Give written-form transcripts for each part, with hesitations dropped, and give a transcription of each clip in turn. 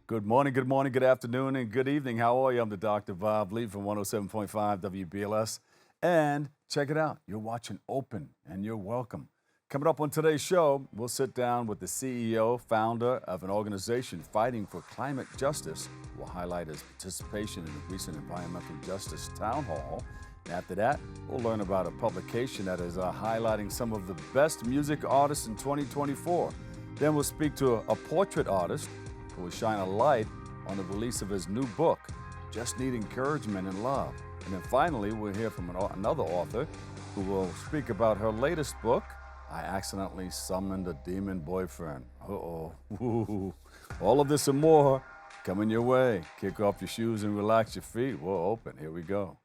Good morning, good afternoon, and good evening. How are you? I'm the Dr. Bob Lee from 107.5 WBLS. And check it out, you're watching Open, and you're welcome. Coming up on today's show, we'll sit down with the CEO, founder of an organization fighting for climate justice. We'll highlight his participation in the recent environmental justice town hall. And after that, we'll learn about a publication that is highlighting some of the best music artists in 2024. Then we'll speak to a portrait artist who will shine a light on the release of his new book, Just Need Encouragement and Love. And then finally, we'll hear from another author who will speak about her latest book, I Accidentally Summoned a Demon Boyfriend. Uh-oh. All of this and more coming your way. Kick off your shoes and relax your feet. We're open. Here we go.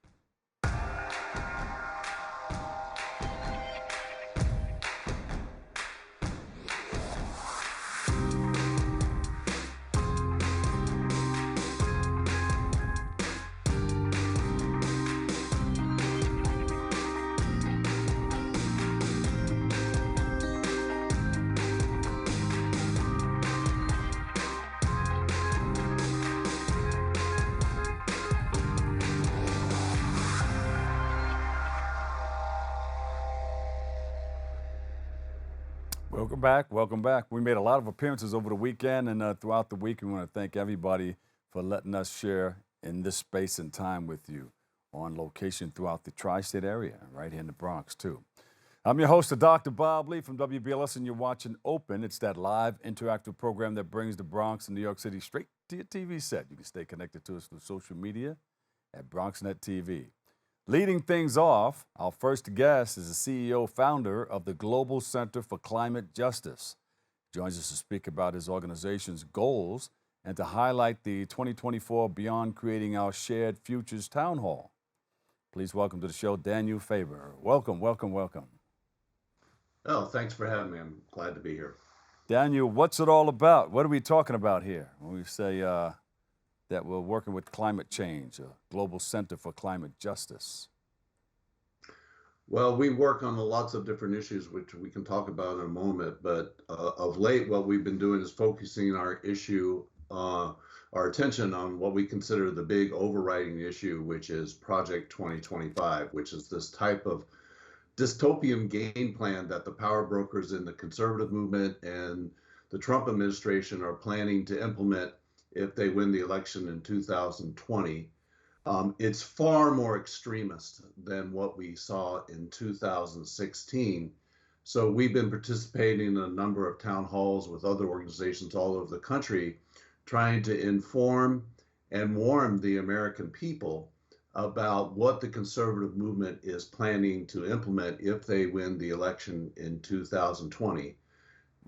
Welcome back. We made a lot of appearances over the weekend and throughout the week. We want to thank everybody for letting us share in this space and time with you on location throughout the tri-state area, right here in the Bronx too. I'm your host, Dr. Bob Lee from WBLS, and you're watching Open. It's that live interactive program that brings the Bronx and New York City straight to your TV set. You can stay connected to us through social media at BronxNet TV. Leading things off, our first guest is the CEO founder of the Global Center for Climate Justice. Joins us to speak about his organization's goals and to highlight the 2024 Beyond Creating Our Shared Futures Town Hall. Please welcome to the show, Daniel Faber. Welcome. Oh, thanks for having me. I'm glad to be here. Daniel, what's it all about? What are we talking about here when we say that we're working with climate change, a global center for climate justice? Well, we work on lots of different issues, which we can talk about in a moment. But of late, what we've been doing is focusing our attention on what we consider the big overriding issue, which is Project 2025, which is this type of dystopian game plan that the power brokers in the conservative movement and the Trump administration are planning to implement if they win the election in 2020. It's far more extremist than what we saw in 2016. So we've been participating in a number of town halls with other organizations all over the country, trying to inform and warn the American people about what the conservative movement is planning to implement if they win the election in 2020.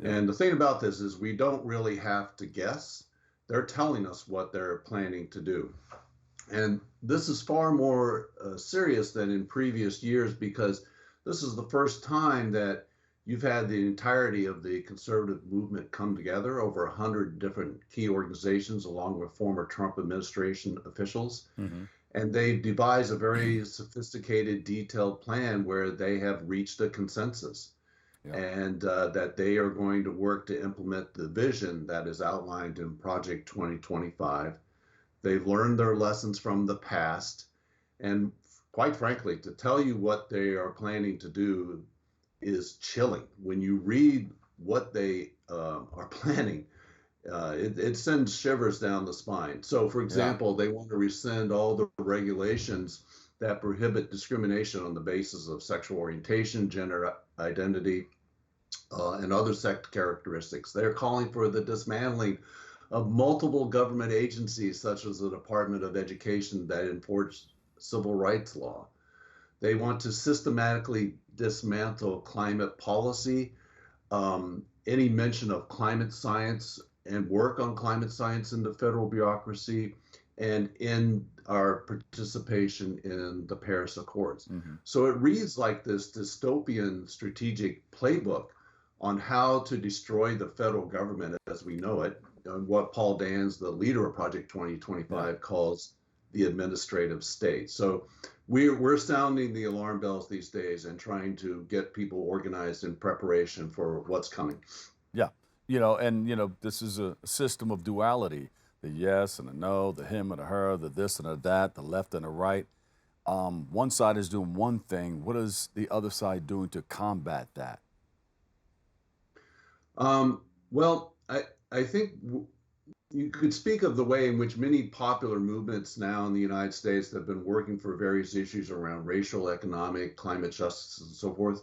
Yeah. And the thing about this is we don't really have to guess. They're telling us what they're planning to do. And this is far more serious than in previous years, because this is the first time that you've had the entirety of the conservative movement come together, over 100 different key organizations, along with former Trump administration officials. Mm-hmm. And they've devised a very sophisticated, detailed plan where they have reached a consensus. Yeah. And that they are going to work to implement the vision that is outlined in Project 2025. They've learned their lessons from the past. And quite frankly, to tell you what they are planning to do is chilling. When you read what they are planning, it sends shivers down the spine. So, for example, They want to rescind all the regulations that prohibit discrimination on the basis of sexual orientation, gender identity, and other sex characteristics. They're calling for the dismantling of multiple government agencies, such as the Department of Education, that enforce civil rights law. They want to systematically dismantle climate policy, any mention of climate science and work on climate science in the federal bureaucracy, and in our participation in the Paris Accords. Mm-hmm. So it reads like this dystopian strategic playbook on how to destroy the federal government as we know it, and what Paul Dans, the leader of Project 2025, calls the administrative state. So we're sounding the alarm bells these days and trying to get people organized in preparation for what's coming. Yeah, this is a system of duality. the yes and the no, the him and the her, the this and the that, the left and the right. One side is doing one thing. What is the other side doing to combat that? Well, I think you could speak of the way in which many popular movements now in the United States that have been working for various issues around racial, economic, climate justice, and so forth.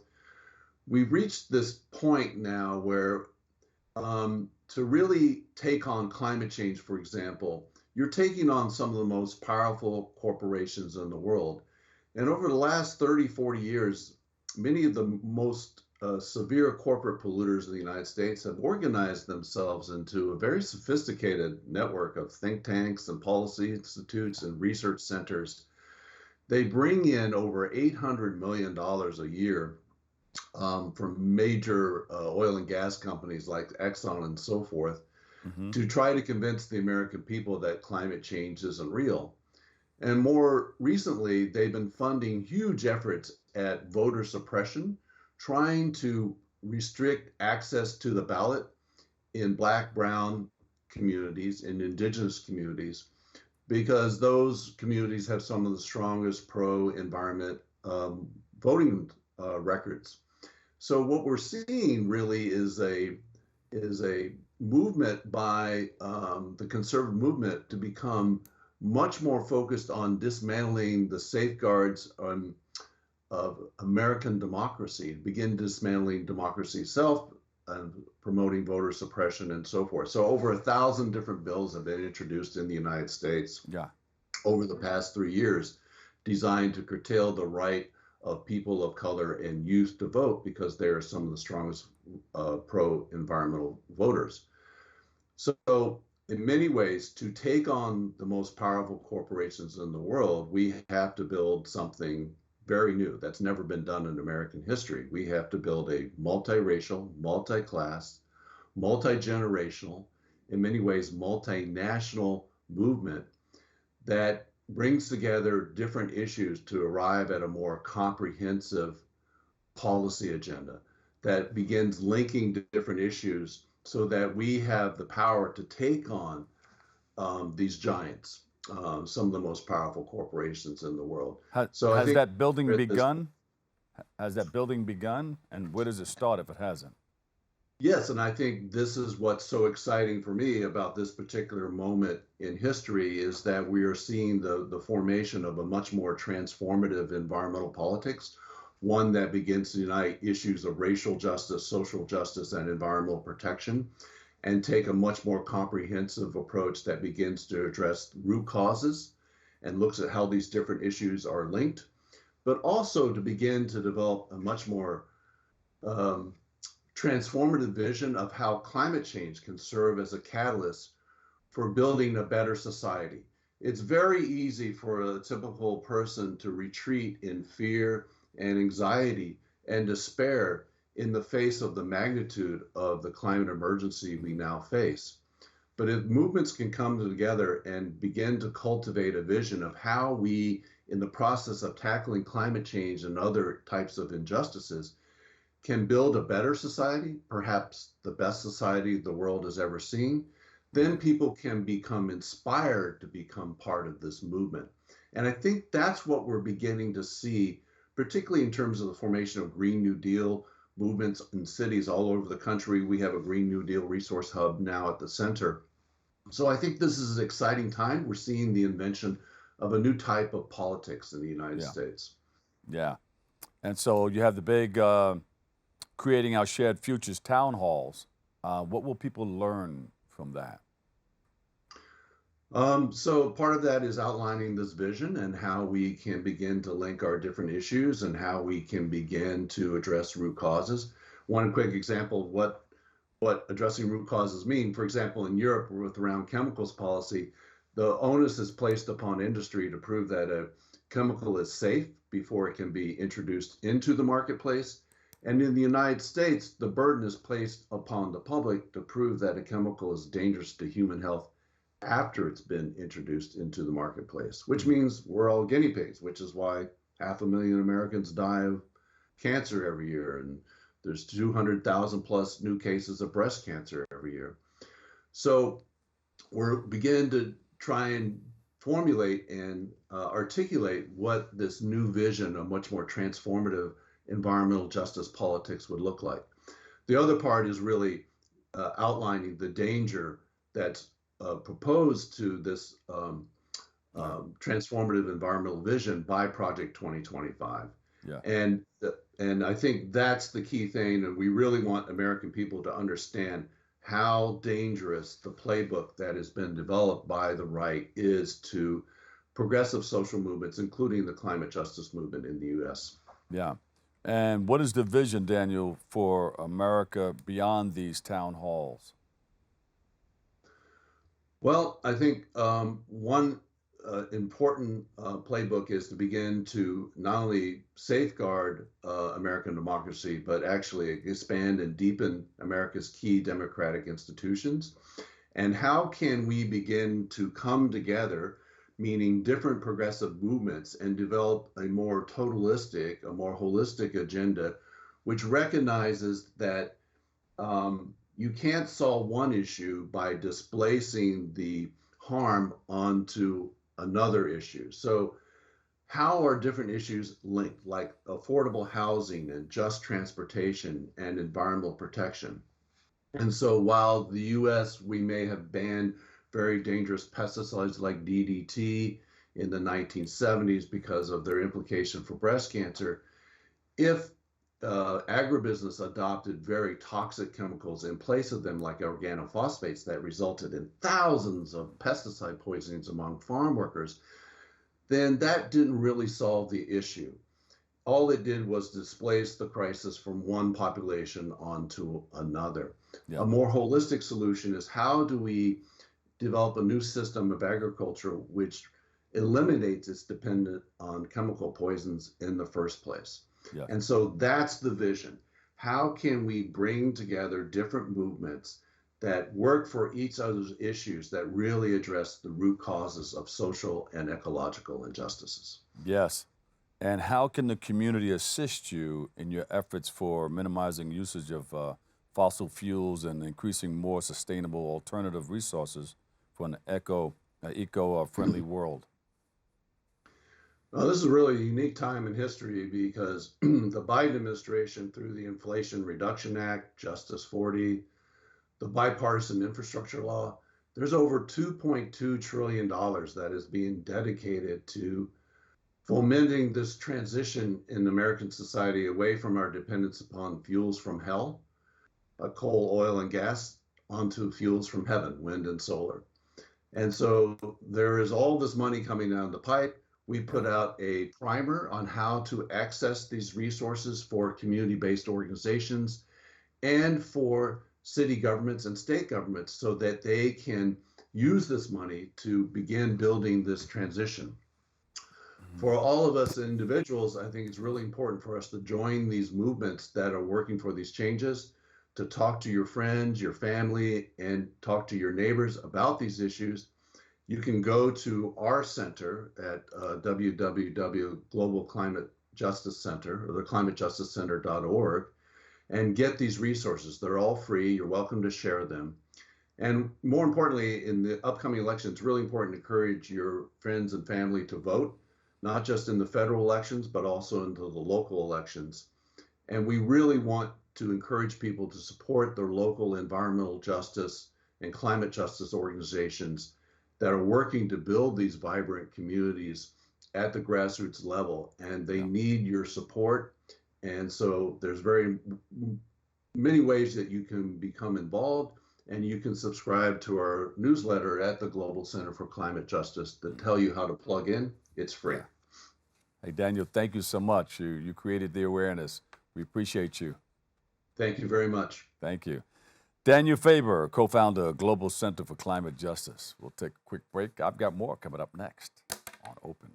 We've reached this point now where to really take on climate change, for example, you're taking on some of the most powerful corporations in the world. And over the last 30, 40 years, many of the most severe corporate polluters in the United States have organized themselves into a very sophisticated network of think tanks and policy institutes and research centers. They bring in over $800 million a year from major oil and gas companies like Exxon and so forth Hmm. to try to convince the American people that climate change isn't real. And more recently, they've been funding huge efforts at voter suppression, trying to restrict access to the ballot in Black, Brown communities, in indigenous communities, because those communities have some of the strongest pro-environment voting records. So what we're seeing really is a movement by the conservative movement to become much more focused on dismantling the safeguards of American democracy, begin dismantling democracy itself, and promoting voter suppression and so forth. So over 1,000 different bills have been introduced in the United States Yeah. over the past 3 years, designed to curtail the right of people of color and youth to vote because they are some of the strongest pro-environmental voters. So in many ways, to take on the most powerful corporations in the world, we have to build something very new that's never been done in American history. We have to build a multiracial, multi-class, multi-generational, in many ways, multinational movement that brings together different issues to arrive at a more comprehensive policy agenda that begins linking to different issues so that we have the power to take on these giants, some of the most powerful corporations in the world. So I Has think that building there is. begun? Has that building begun? And where does it start if it hasn't? Yes, and I think this is what's so exciting for me about this particular moment in history is that we are seeing the formation of a much more transformative environmental politics, one that begins to unite issues of racial justice, social justice, and environmental protection, and take a much more comprehensive approach that begins to address root causes and looks at how these different issues are linked, but also to begin to develop a much more um, transformative vision of how climate change can serve as a catalyst for building a better society. It's very easy for a typical person to retreat in fear and anxiety and despair in the face of the magnitude of the climate emergency we now face. But if movements can come together and begin to cultivate a vision of how we, in the process of tackling climate change and other types of injustices, can build a better society, perhaps the best society the world has ever seen, then people can become inspired to become part of this movement. And I think that's what we're beginning to see, particularly in terms of the formation of Green New Deal movements in cities all over the country. We have a Green New Deal resource hub now at the center. So I think this is an exciting time. We're seeing the invention of a new type of politics in the United Yeah. States. Yeah. And so you have the big Creating Our Shared Futures town halls. What will people learn from that? So part of that is outlining this vision and how we can begin to link our different issues and how we can begin to address root causes. One quick example of what addressing root causes mean. For example, in Europe, with around chemicals policy, the onus is placed upon industry to prove that a chemical is safe before it can be introduced into the marketplace. And in the United States, the burden is placed upon the public to prove that a chemical is dangerous to human health after it's been introduced into the marketplace, which means we're all guinea pigs, which is why 500,000 Americans die of cancer every year. And there's 200,000 plus new cases of breast cancer every year. So we're beginning to try and formulate and articulate what this new vision of much more transformative environmental justice politics would look like. The other part is really outlining the danger that's proposed to this transformative environmental vision by Project 2025. Yeah. And I think that's the key thing, and we really want American people to understand how dangerous the playbook that has been developed by the right is to progressive social movements, including the climate justice movement in the U.S. Yeah. And what is the vision, Daniel, for America beyond these town halls? Well, I think one important playbook is to begin to not only safeguard American democracy, but actually expand and deepen America's key democratic institutions. And how can we begin to come together, meaning different progressive movements, and develop a more totalistic, a more holistic agenda, which recognizes that you can't solve one issue by displacing the harm onto another issue. So, how are different issues linked, like affordable housing and just transportation and environmental protection? And so, while the US, we may have banned very dangerous pesticides like DDT in the 1970s because of their implication for breast cancer, if agribusiness adopted very toxic chemicals in place of them, like organophosphates, that resulted in thousands of pesticide poisonings among farm workers, then that didn't really solve the issue. All it did was displace the crisis from one population onto another. Yeah. A more holistic solution is, how do we develop a new system of agriculture which eliminates its dependence on chemical poisons in the first place? Yeah. And so that's the vision. How can we bring together different movements that work for each other's issues that really address the root causes of social and ecological injustices? Yes. And how can the community assist you in your efforts for minimizing usage of fossil fuels and increasing more sustainable alternative resources for an eco-friendly world? Well, this is really a unique time in history because the Biden administration, through the Inflation Reduction Act, Justice 40, the bipartisan infrastructure law, there's over $2.2 trillion that is being dedicated to fomenting this transition in American society away from our dependence upon fuels from hell, coal, oil, and gas, onto fuels from heaven, wind and solar. And so there is all this money coming down the pipe. We put out a primer on how to access these resources for community-based organizations and for city governments and state governments so that they can use this money to begin building this transition. For all of us individuals, I think it's really important for us to join these movements that are working for these changes, to talk to your friends, your family, and talk to your neighbors about these issues. You can go to our center at www.Global Climate Justice Center, or the climatejusticecenter.org, and get these resources. They're all free. You're welcome to share them. And more importantly, in the upcoming election, it's really important to encourage your friends and family to vote, not just in the federal elections, but also into the local elections. And we really want to encourage people to support their local environmental justice and climate justice organizations that are working to build these vibrant communities at the grassroots level, and they need your support. And so there's very many ways that you can become involved, and you can subscribe to our newsletter at the Global Center for Climate Justice that tell you how to plug in. It's free. Hey, Daniel, thank you so much. You created the awareness. We appreciate you. Thank you very much. Thank you. Daniel Faber, co-founder of Global Center for Climate Justice. We'll take a quick break. I've got more coming up next on Open.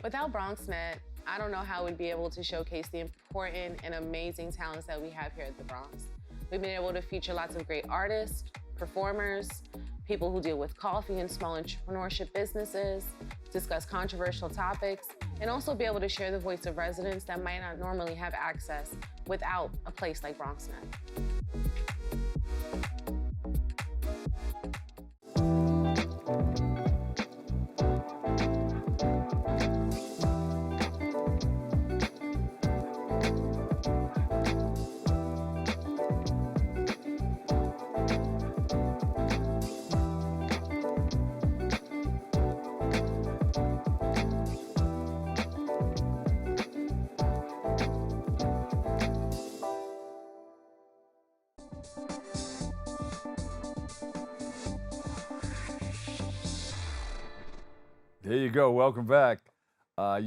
Without BronxNet, I don't know how we'd be able to showcase the important and amazing talents that we have here at the Bronx. We've been able to feature lots of great artists, performers, people who deal with coffee and small entrepreneurship businesses, discuss controversial topics, and also be able to share the voice of residents that might not normally have access without a place like BronxNet. There you go. Welcome back. Our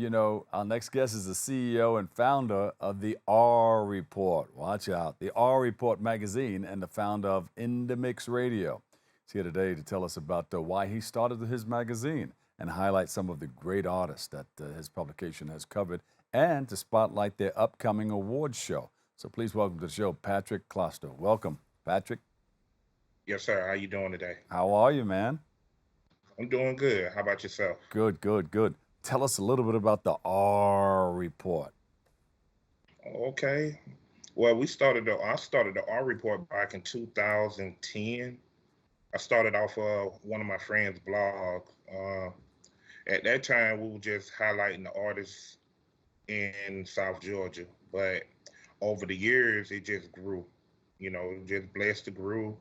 next guest is the CEO and founder of the R Report. Watch out. The R Report magazine and the founder of In the Mix Radio. He's here today to tell us about why he started his magazine and highlight some of the great artists that his publication has covered and to spotlight their upcoming awards show. So please welcome to the show, Patrick Gloster. Welcome, Patrick. Yes, sir. How you doing today? How are you, man? I'm doing good. How about yourself? Good, good, good. Tell us a little bit about the R Report. Okay. Well, I started the R Report back in 2010. I started off one of my friends' blogs. At that time, we were just highlighting the artists in South Georgia, but over the years, it just grew. Just blessed to grow.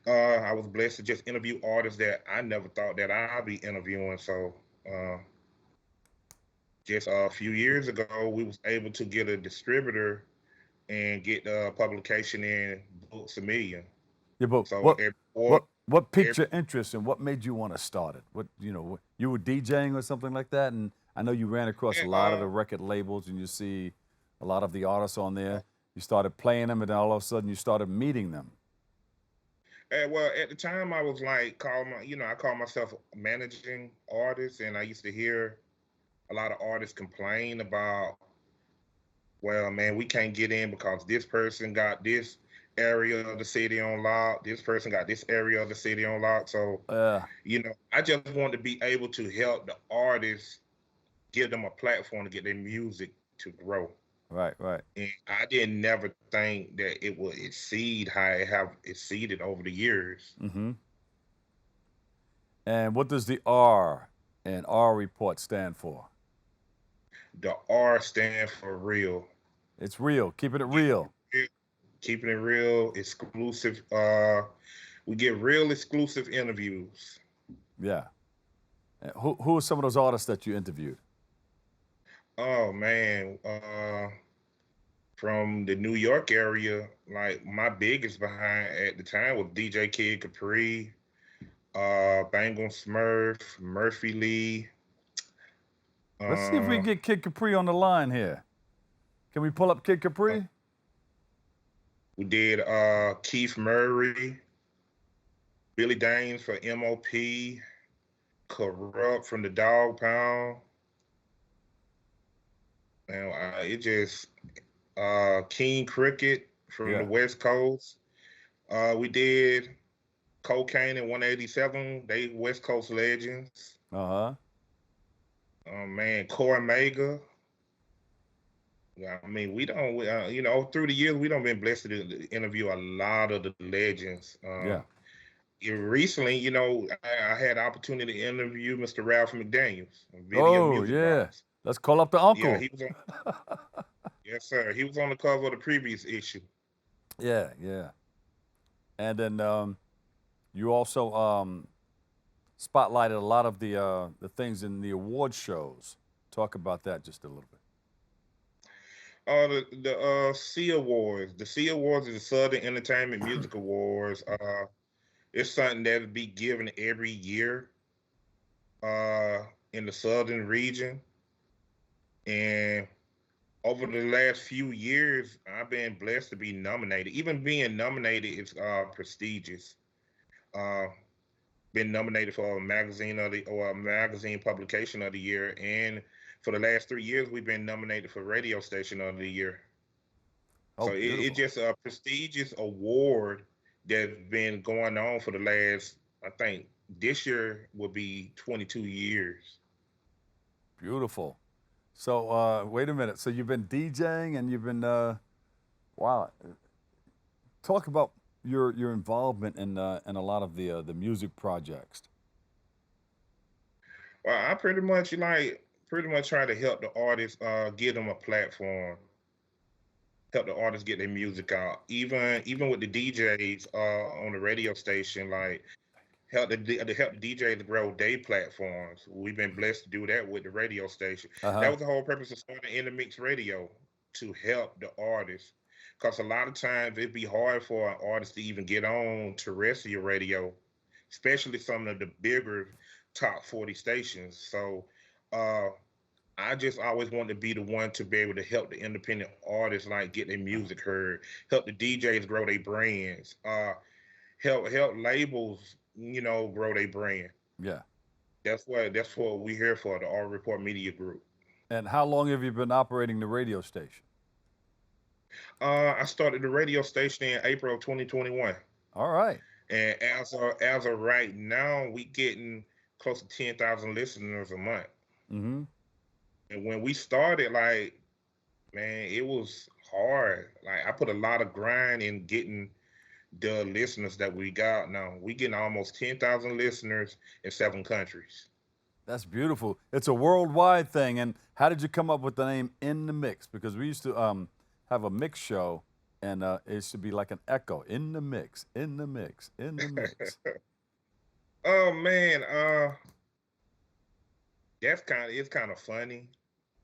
I was blessed to just interview artists that I never thought that I'd be interviewing. So just a few years ago, we was able to get a distributor and get the publication in Books a Million. Yeah, but So what piqued your interest and what made you want to start it? You were DJing or something like that, and I know you ran across a lot of the record labels, and you see a lot of the artists on there. You started playing them, and then all of a sudden you started meeting them. Well, at the time, I was like, I call myself a managing artist, and I used to hear a lot of artists complain about, well, man, we can't get in because this person got this area of the city on lock, this person got this area of the city on lock. So, I just want to be able to help the artists, give them a platform to get their music to grow. Right. And I didn't never think that it would exceed how it have exceeded over the years. Mm-hmm. And what does the R and R Report stand for? The R stands for real. It's real. Keeping it real. Keeping it real, exclusive. We get real exclusive interviews. Yeah. Who are some of those artists that you interviewed? Oh man, from the New York area, like my biggest behind at the time was DJ Kid Capri, Bangle Smurf, Murphy Lee. Let's see if we can get Kid Capri on the line here. Can we pull up Kid Capri? We did Keith Murray, Billy Danes for MOP, Corrupt from the Dog Pound. And it just King Cricket from the West Coast. We did Cocaine in 187. They West Coast legends. Uh-huh. Oh man, Core Mega. I mean, we don't, through the years, we don't been blessed to interview a lot of the legends. Recently, I had the opportunity to interview Mr. Ralph McDaniels. Box. Let's call up the uncle. Yeah, he was on. Yes, sir. He was on the cover of the previous issue. Yeah. And then you also spotlighted a lot of the things in the award shows. Talk about that just a little bit. The C Awards. The C Awards is the Southern Entertainment Music Awards. It's something that'll be given every year in the Southern region. And over the last few years, I've been blessed to be nominated. Even being nominated is prestigious. been nominated for a magazine publication of the year, and for the last 3 years, we've been nominated for radio station of the year. Oh, So it beautiful. just a prestigious award that's been going on for the last, I think, this year will be 22 years. Beautiful. So wait a minute. So you've been DJing and you've been wow. Talk about your involvement in a lot of the music projects. Well, I pretty much try to help the artists give them a platform, help the artists get their music out. Even with the DJs on the radio station, like help the DJs to grow their platforms. We've been blessed to do that with the radio station. That Uh-huh. was the whole purpose of starting In the Mix Radio, to help the artists. Because a lot of times it'd be hard for an artist to even get on terrestrial radio, especially some of the bigger top 40 stations. So uh, I just always wanted to be the one to be able to help the independent artists like get their music heard, help the DJs grow their brands, help labels, grow their brand. Yeah. That's what we're here for, the R Report Media Group. And how long have you been operating the radio station? I started the radio station in April of 2021, All right. and as of right now, we getting close to 10,000 listeners a month. Mm-hmm. And when we started, like, man, it was hard. Like, I put a lot of grind in getting the listeners that we got now. We getting almost 10,000 listeners in 7 countries. That's beautiful. It's a worldwide thing. And how did you come up with the name In the Mix? Because we used to have a mix show, and it should be like an echo. In the mix, in the mix, in the mix. Oh man, it's kind of funny.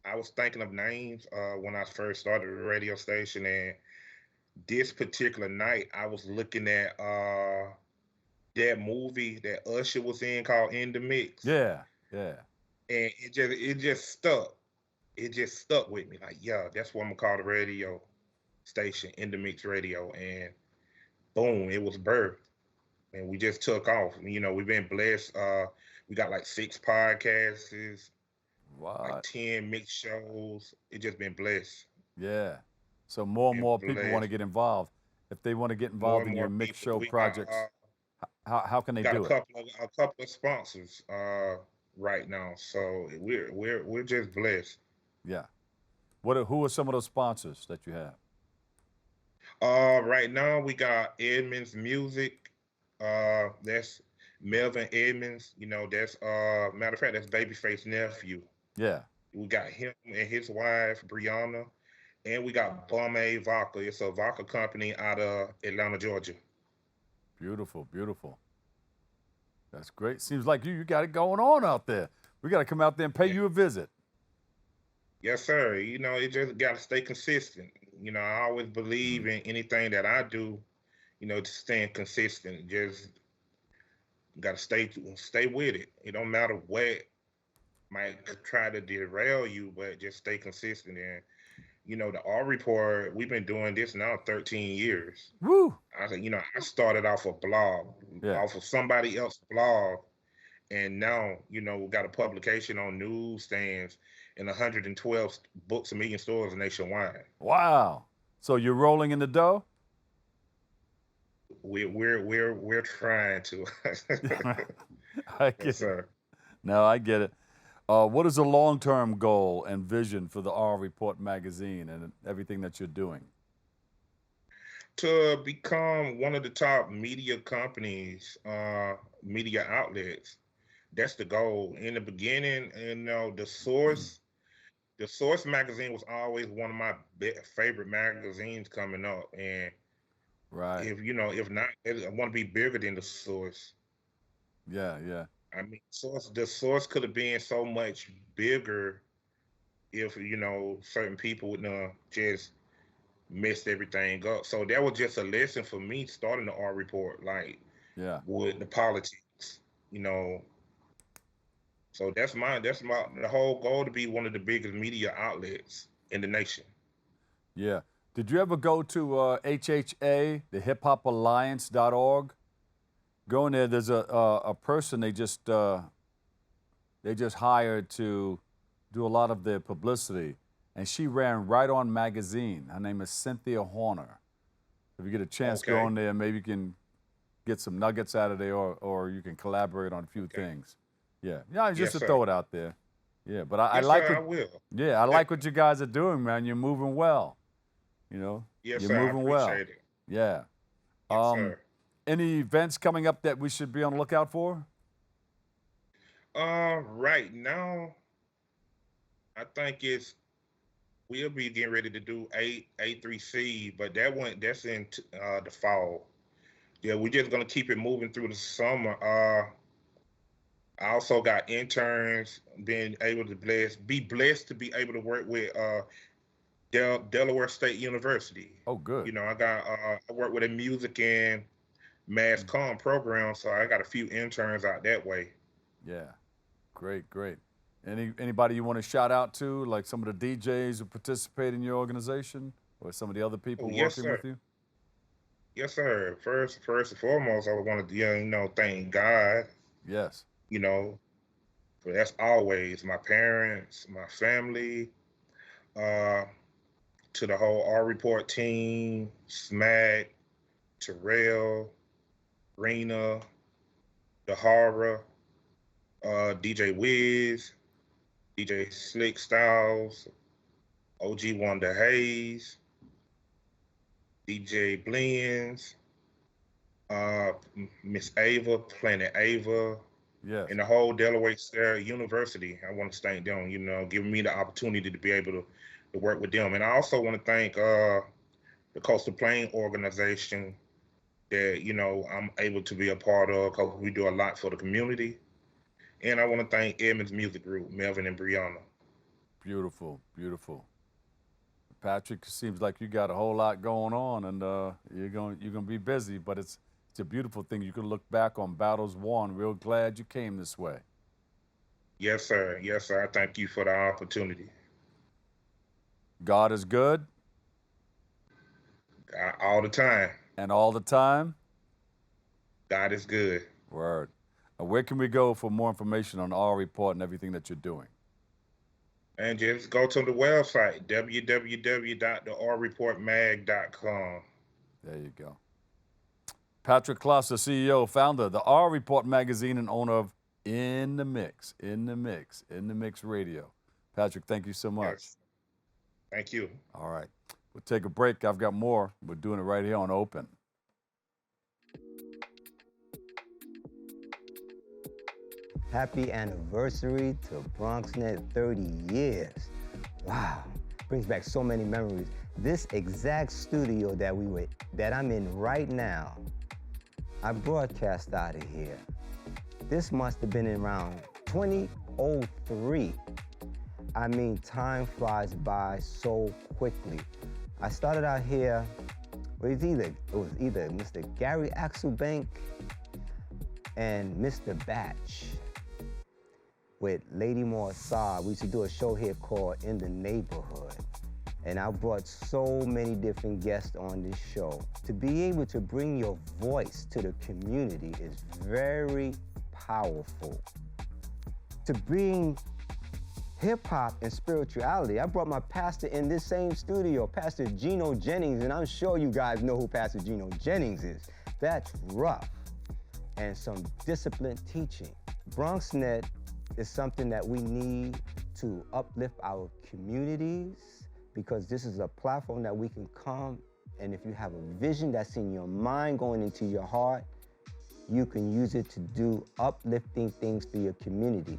I was thinking of names when I first started the radio station, and this particular night I was looking at that movie that Usher was in called In the Mix, Yeah, yeah. and it just stuck. It just stuck with me. Like, yeah, that's what I'm gonna call the radio station, In the Mix Radio, and boom, it was birthed, and we just took off. We've been blessed. We got like 6 podcasts, like What? 10 mix shows. It just been blessed. Yeah. So more and Been more people want to blessed. get involved. If they want to get More involved and in your more mix people. show We got projects, how can they got do it? a couple of sponsors right now. So we're just blessed. Yeah. Who are some of those sponsors that you have? Right now we got Edmonds Music. That's Melvin Edmonds. That's matter of fact, that's Babyface nephew. Yeah. We got him and his wife Brianna, and we got Bomay Vodka. It's a vodka company out of Atlanta, Georgia. Beautiful, beautiful. That's great. Seems like you got it going on out there. We got to come out there and pay Yeah. you a visit. Yes, sir. It just got to stay consistent. I always believe in anything that I do. To staying consistent. Just got to stay with it. It don't matter what might try to derail you, but just stay consistent. And the R Report, we've been doing this now 13 years. Woo! I started off a blog, Yeah. off of somebody else's blog, and now we got a publication on newsstands in 112 books a million stores nationwide. Wow. So you're rolling in the dough? We're trying to. I get Yes, it. sir. No, I get it. What is the long-term goal and vision for the R Report magazine and everything that you're doing? To become one of the top media companies, media outlets. That's the goal. In the beginning, the Source magazine was always one of my favorite magazines coming up. And Right. if not, I want to be bigger than the Source. Yeah, yeah. I mean, the Source could have been so much bigger if certain people wouldn't have just messed everything up. So that was just a lesson for me starting the R Report, like Yeah. with the politics, you know. So that's my the whole goal, to be one of the biggest media outlets in the nation. Yeah. Did you ever go to HHA, the hiphopalliance.org? Go in there. There's a person they just hired to do a lot of their publicity, and she ran Right On Magazine. Her name is Cynthia Horner. If you get a chance, Okay. go in there. Maybe you can get some nuggets out of there, or you can collaborate on a few things. Yeah, just Yes, to sir. throw it out there. Yeah, but I Yes, like sir, what I will. yeah, I like what you guys are doing, man. You're moving well. You know, Yes, you're sir. I moving well. appreciate it. Yeah. Yes, sir. Any events coming up that we should be on the lookout for? Right now, I think we'll be getting ready to do A3C, but that's in the fall. Yeah, we're just gonna keep it moving through the summer. I also got interns being able to be blessed to be able to work with Delaware State University. Oh, good. You know, I work with a music and mass comm program, so I got a few interns out that way. Yeah, great, great. Anybody you want to shout out to, like some of the DJs who participate in your organization, or some of the other people Yes, working sir. with you? Yes, sir. First and foremost, I want to thank God. Yes. You know, but that's always my parents, my family, to the whole R Report team, Smack, Terrell, Rena, Dahara, DJ Wiz, DJ Slick Styles, OG Wonder Hayes, DJ Blends, Miss Ava, Planet Ava, Yes. and the whole Delaware State University. I want to thank them, giving me the opportunity to be able to work with them. And I also want to thank the Coastal Plain organization that, I'm able to be a part of, because we do a lot for the community. And I want to thank Edmonds Music Group, Melvin and Brianna. Beautiful, beautiful. Patrick, seems like you got a whole lot going on, and you're gonna be busy, but it's a beautiful thing. You can look back on battles won. Real glad you came this way. Yes, sir. Yes, sir. I thank you for the opportunity. God is good. All the time. And all the time. God is good. Word. Now, where can we go for more information on our report and everything that you're doing? And just go to the website, www.therreportmag.com. There you go. Patrick Gloster, CEO, founder of the R Report magazine, and owner of In the Mix Radio. Patrick, thank you so much. Yes. Thank you. All right. We'll take a break. I've got more. We're doing it right here on Open. Happy anniversary to BronxNet, 30 years. Wow, brings back so many memories. This exact studio that I'm in right now, I broadcast out of here. This must have been around 2003. I mean, time flies by so quickly. I started out here, it was either Mr. Gary Axelbank and Mr. Batch with Lady Morsar. We used to do a show here called In the Neighborhood. And I brought so many different guests on this show. To be able to bring your voice to the community is very powerful. To bring hip hop and spirituality, I brought my pastor in this same studio, Pastor Gino Jennings, and I'm sure you guys know who Pastor Gino Jennings is. That's rough. And some disciplined teaching. BronxNet is something that we need to uplift our communities, because this is a platform that we can come, and if you have a vision that's in your mind going into your heart, you can use it to do uplifting things for your community.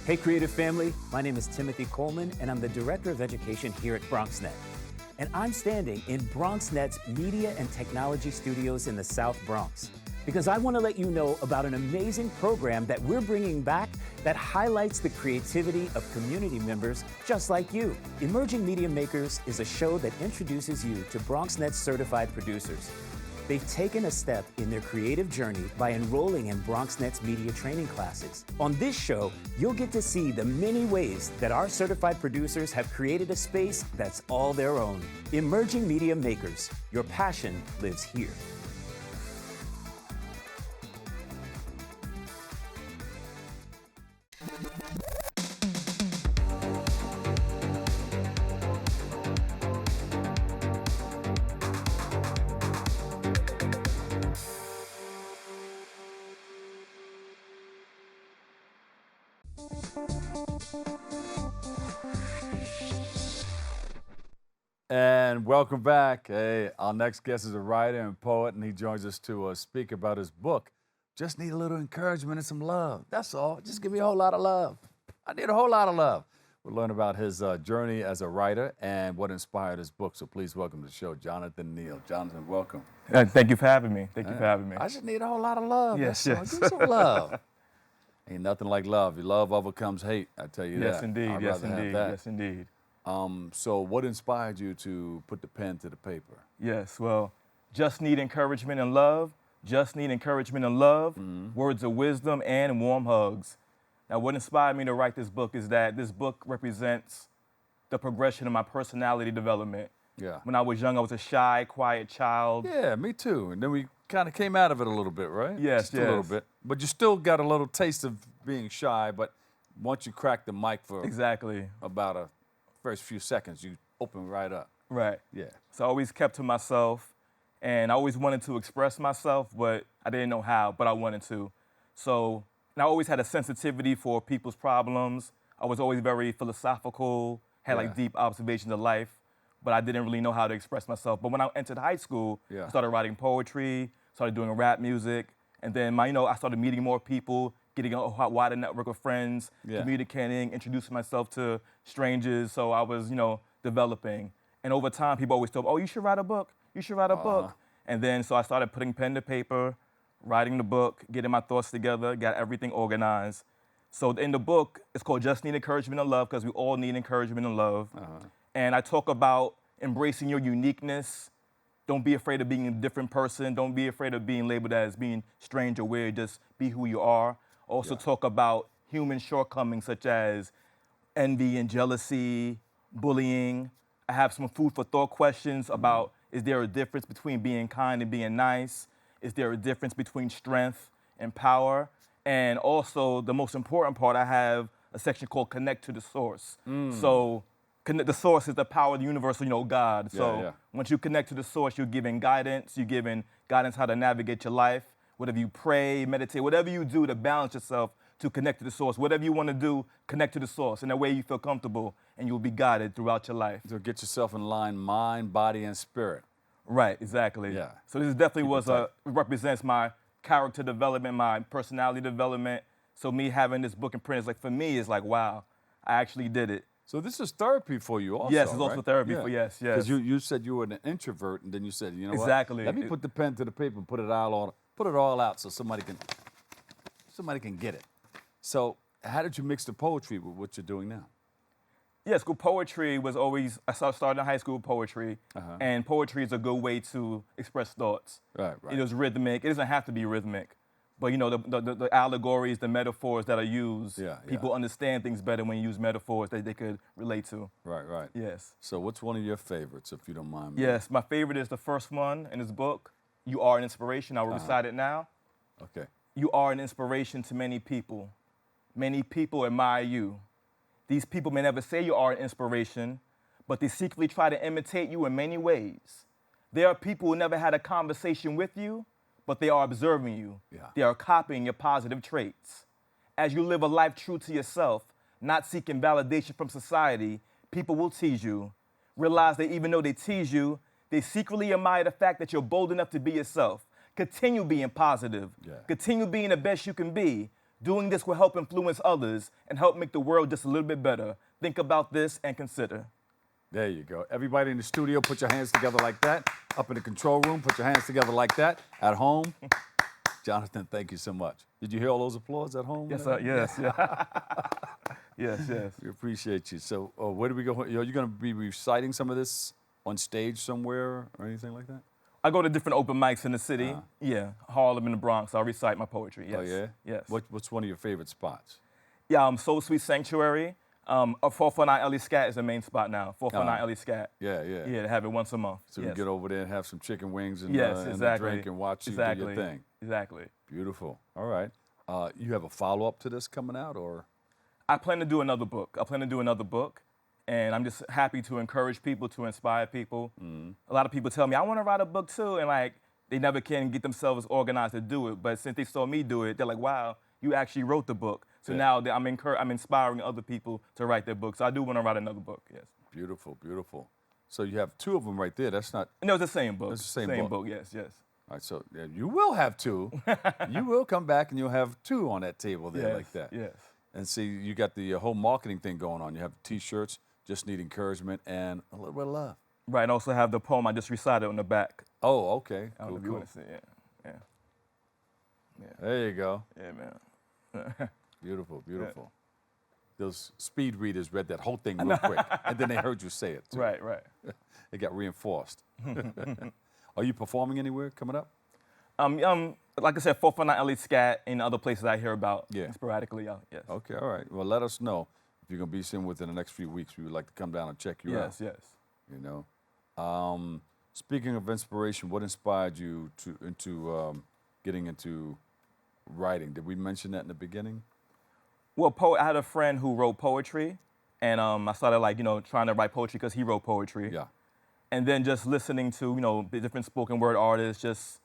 Hey, Creative Family. My name is Timothy Coleman, and I'm the Director of Education here at BronxNet. And I'm standing in BronxNet's Media and Technology Studios in the South Bronx, because I want to let you know about an amazing program that we're bringing back that highlights the creativity of community members just like you. Emerging Media Makers is a show that introduces you to BronxNet's certified producers. They've taken a step in their creative journey by enrolling in BronxNet's media training classes. On this show, you'll get to see the many ways that our certified producers have created a space that's all their own. Emerging media makers, your passion lives here. And welcome back. Hey, our next guest is a writer and poet, and he joins us to speak about his book. Just need a little encouragement and some love. That's all. Just give me a whole lot of love. I need a whole lot of love. We'll learn about his journey as a writer and what inspired his book. So please welcome to the show, Johnathan Neal. Johnathan, welcome. Thank you for having me. Thank you for having me. I just need a whole lot of love. Yes, That's all. yes. Give me some love. Ain't nothing like love. Your love overcomes hate. I tell you that. Yes, indeed. I'd Yes, rather have indeed. that. Yes, indeed. So what inspired you to put the pen to the paper? Yes, well, just need encouragement and love. Just need encouragement and love, words of wisdom, and warm hugs. Now, what inspired me to write this book is that this book represents the progression of my personality development. Yeah. When I was young, I was a shy, quiet child. Yeah, me too. And then we kind of came out of it a little bit, right? Yes, Just a little yes. bit. But you still got a little taste of being shy, but once you crack the mic for Exactly. about a first few seconds, you open right up. Right. Yeah. So I always kept to myself, and I always wanted to express myself, but I didn't know how, but I wanted to. So, and I always had a sensitivity for people's problems. I was always very philosophical, had like deep observations of life, but I didn't really know how to express myself. But when I entered high school, I started writing poetry, started doing rap music, and then I started meeting more people, getting a wider network of friends, communicating, introducing myself to strangers. So I was, developing. And over time, people always told me, oh, you should write a book. You should write a book. And then so I started putting pen to paper, writing the book, getting my thoughts together, got everything organized. So in the book, it's called Just Need Encouragement and Love, because we all need encouragement and love. And I talk about embracing your uniqueness. Don't be afraid of being a different person. Don't be afraid of being labeled as being strange or weird. Just be who you are. Also talk about human shortcomings such as envy and jealousy, bullying. I have some food for thought questions about, is there a difference between being kind and being nice? Is there a difference between strength and power? And also, the most important part, I have a section called Connect to the Source. So the source is the power of the universe, God. So once you connect to the source, you're given guidance. You're given guidance how to navigate your life. Whatever you pray, meditate, whatever you do to balance yourself, to connect to the source. Whatever you want to do, connect to the source in a way you feel comfortable, and you'll be guided throughout your life. So get yourself in line, mind, body, and spirit. Right, exactly. Yeah. So this definitely represents my character development, my personality development. So me having this book in print is for me, is wow, I actually did it. So this is therapy for you also, Yes, it's also right? therapy for, yes. Because you said you were an introvert, and then you said, you know Exactly. what? Let me put the pen to the paper and put it all out so somebody can get it. So how did you mix the poetry with what you're doing now? Yeah, school poetry was always, I started in high school with poetry, and poetry is a good way to express thoughts. Right. It was rhythmic. It doesn't have to be rhythmic, but the allegories, the metaphors that are used, people understand things better when you use metaphors that they could relate to. Right. Yes. So what's one of your favorites, if you don't mind me? Yes, my favorite is the first one in this book. You are an inspiration. I will recite it now. Okay. You are an inspiration to many people. Many people admire you. These people may never say you are an inspiration, but they secretly try to imitate you in many ways. There are people who never had a conversation with you, but they are observing you. They are copying your positive traits. As you live a life true to yourself, not seeking validation from society, people will tease you. Realize that even though they tease you, they secretly admire the fact that you're bold enough to be yourself. Continue being positive. Continue being the best you can be. Doing this will help influence others and help make the world just a little bit better. Think about this and consider. There you go. Everybody in the studio, put your hands together like that. Up in the control room, put your hands together like that. At home, Johnathan, thank you so much. Did you hear all those applause at home? Yes, sir. Yes. Yes. We appreciate you. So where do we go? Are you going to be reciting some of this on stage somewhere or anything like that? I go to different open mics in the city. Yeah, Harlem and the Bronx. I'll recite my poetry. Yes. Oh, yeah? Yes. What's one of your favorite spots? Yeah, Soul Sweet Sanctuary. 449 Ellie Scat is the main spot now. 449 Ellie Scat. Yeah, yeah. Yeah, they have it once a month. So we yes. get over there and have some chicken wings and, Yes, and a exactly. drink and watch you exactly. do your thing. Exactly. Beautiful. All right. You have a follow-up to this coming out, or? I plan to do another book. And I'm just happy to encourage people, to inspire people. A lot of people tell me, I want to write a book too, and like they never can get themselves organized to do it. But since they saw me do it, they're like, wow, you actually wrote the book. So now I'm inspiring other people to write their books. So I do want to write another book, yes. Beautiful, beautiful. So you have two of them right there. That's not. No, it's the same book. It's the same book. Yes, yes. All right, so yeah, you will have two. You will come back and you'll have two on that table there Yes, like that. yes. And see, you got the whole marketing thing going on. You have T-shirts, just need encouragement and a little bit of love. Right, and also have the poem I just recited on the back. Oh, okay. I don't know if you want to see it. Yeah. There you go. Yeah, man. Beautiful, beautiful. Those speed readers read that whole thing real quick, and then they heard you say it too. Right, right. It got reinforced. Are you performing anywhere coming up? Like I said, 449 Ellie Scat and other places I hear about sporadically. Yes. Okay, all right. Well, let us know if you're going to be seen within the next few weeks. We would like to come down and check you out. Yes, yes. You know, speaking of inspiration, what inspired you into getting into writing? Did we mention that in the beginning? Well, I had a friend who wrote poetry, and I started trying to write poetry because he wrote poetry. Yeah. And then just listening to the different spoken word artists, just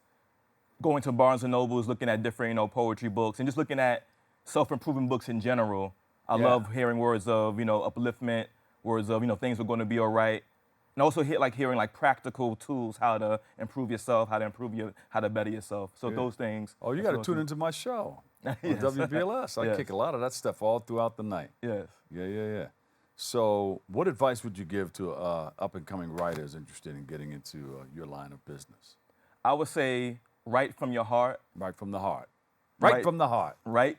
going to Barnes and Nobles, looking at different poetry books, and just looking at self-improvement books in general. I love hearing words of upliftment, words of things are going to be all right, and also hearing practical tools how to improve yourself, how to better yourself. So those things. Oh, you got to tune into my show on Yes. WBLS. I kick a lot of that stuff all throughout the night. Yes. Yeah. So, what advice would you give to up-and-coming writers interested in getting into your line of business? I would say write from your heart. Right from the heart. Right from the heart. Right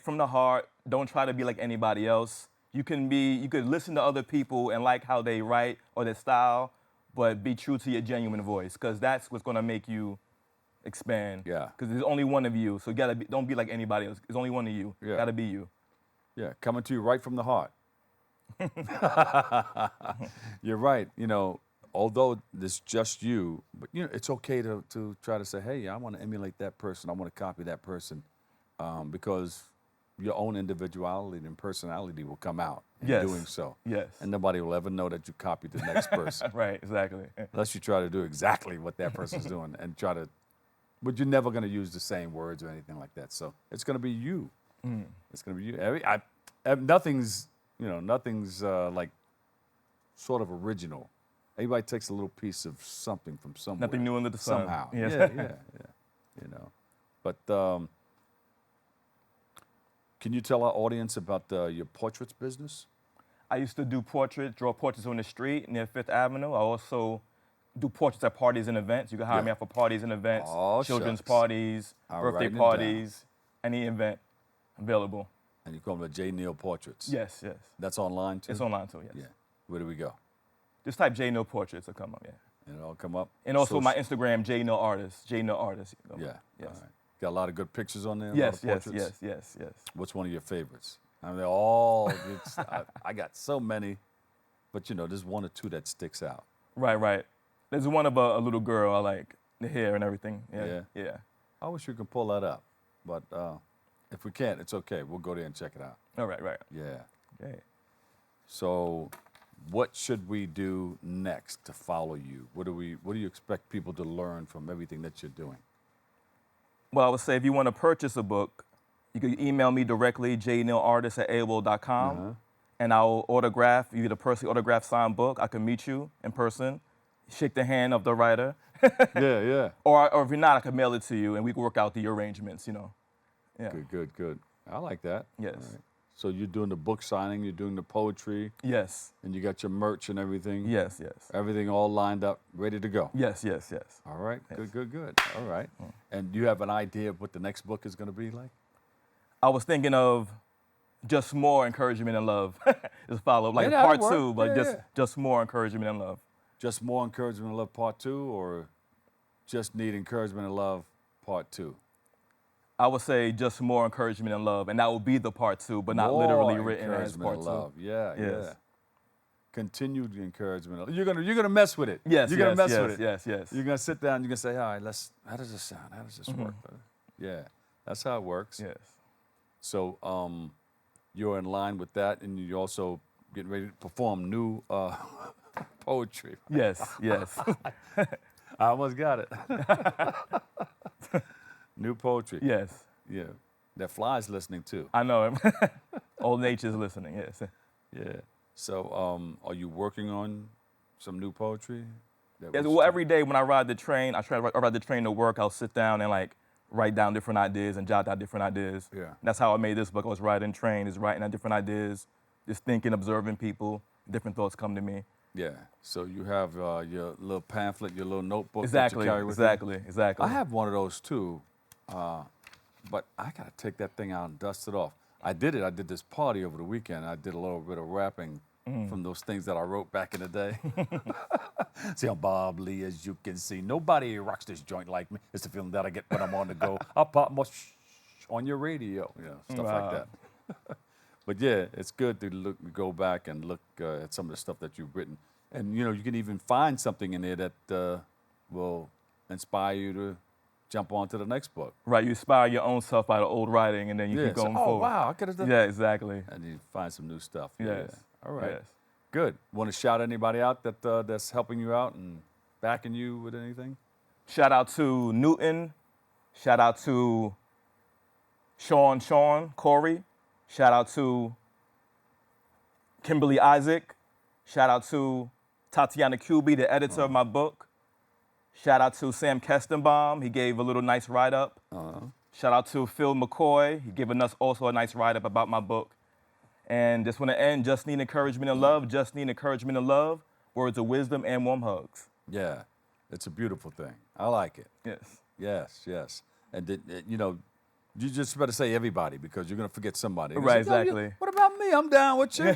from the heart. Don't try to be like anybody else. You could listen to other people and like how they write or their style, but be true to your genuine voice, because that's what's gonna make you expand. Yeah. Because there's only one of you, so don't be like anybody else. There's only one of you. Yeah. Gotta be you. Yeah, coming to you right from the heart. You're right. Although it's just you, but it's okay to try to say, hey, I want to emulate that person. I want to copy that person, because your own individuality and personality will come out in doing so. Yes. And nobody will ever know that you copied the next person. Right, exactly. Unless you try to do exactly what that person's doing and but you're never going to use the same words or anything like that. So it's going to be you. It's going to be you. Nothing's like sort of original. Everybody takes a little piece of something from somewhere. Nothing new under the sun. Somehow. Yes. Yeah. But can you tell our audience about your portraits business? I used to draw portraits on the street near Fifth Avenue. I also do portraits at parties and events. You can hire me out for parties and events, children's parties, birthday parties, any event available. And you call them the J. Neal Portraits? Yes. That's online too? It's online too, yes. Yeah. Where do we go? Just type J. Neal Portraits, it'll come up, And it'll come up? And also my Instagram, J. Neal Artist. J. Neal Artist. Yeah. Yes. All right. Got a lot of good pictures on there? Yes. Yes. What's one of your favorites? I mean, they're all, I got so many, but there's one or two that sticks out. Right. There's one of a little girl I like, the hair and everything. Yeah. I wish we could pull that up, but if we can't, it's okay. We'll go there and check it out. All right. Yeah. Okay. So what should we do next to follow you? What do you expect people to learn from everything that you're doing? Well, I would say if you want to purchase a book, you can email me directly, jnealartist@aol.com, and I'll autograph. You get a personally autographed signed book. I can meet you in person, shake the hand of the writer. Yeah. Or if you're not, I can mail it to you, and we can work out the arrangements. Yeah. Good. I like that. Yes. All right. So you're doing the book signing, you're doing the poetry. Yes. And you got your merch and everything. Yes. Everything all lined up, ready to go. Yes. All right. Yes. Good. All right. And do you have an idea of what the next book is going to be like? I was thinking of just more encouragement and love. Just follow like Yeah, part that'll two, work. but just more encouragement and love. Just more encouragement and love part two, or Just Need Encouragement and Love, Part 2? I would say just more encouragement and love, and that would be the part 2, but not More literally written as encouragement part and 2. love. Yeah, Yes. yeah. Continued encouragement. You're gonna mess with it. Yes, you're gonna yes, mess yes, with it. yes, yes. You're gonna sit down. You're gonna say, all right, how does this sound? How does this work? Yeah, that's how it works. Yes. So you're in line with that, and you're also getting ready to perform new poetry. Yes, yes. I almost got it. New poetry. Yes. Yeah. That fly's listening too. I know. Old Nature's listening, yes. Yeah. So are you working on some new poetry? Yes, well, every day when I ride the train, I ride the train to work, I'll sit down and like write down different ideas and jot down different ideas. Yeah. That's how I made this book. I was riding train, just writing down different ideas, just thinking, observing people, different thoughts come to me. Yeah. So you have your little pamphlet, your little notebook Exactly, that you carry with exactly, you? exactly. I have one of those too, but I gotta take that thing out and dust it off. I did this party over the weekend. I did a little bit of rapping from those things that I wrote back in the day. See, I'm Bob Lee, as you can see. Nobody rocks this joint like me. It's the feeling that I get when I'm on the go. I'll pop more on your radio, stuff like that. But yeah, it's good to go back and look at some of the stuff that you've written. And you can even find something in there that will inspire you to jump on to the next book. Right, you inspire your own self by the old writing, and then you keep going oh, forward. wow, I could have done Yeah, exactly. And you find some new stuff. Yes. Yeah. All right. Yes. Good. Want to shout anybody out that's helping you out and backing you with anything? Shout out to Newton. Shout out to Sean, Corey. Shout out to Kimberly Isaac. Shout out to Tatiana Kuby, the editor of my book. Shout out to Sam Kestenbaum. He gave a little nice write-up. Shout out to Phil McCoy. He gave us also a nice write-up about my book. And just want to end, just need encouragement and love. Just need encouragement and love. Words of wisdom and warm hugs. Yeah, it's a beautiful thing. I like it. Yes. Yes, yes. And you just better say everybody because you're gonna forget somebody. Right, Say, exactly. What about me? I'm down with you.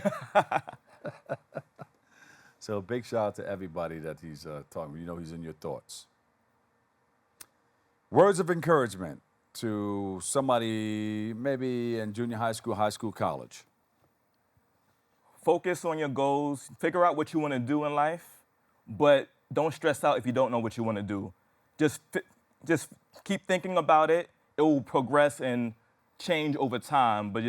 So big shout out to everybody that he's talking. He's in your thoughts. Words of encouragement to somebody maybe in junior high school, college. Focus on your goals. Figure out what you want to do in life, but don't stress out if you don't know what you want to do. Just keep thinking about it. It will progress and change over time, but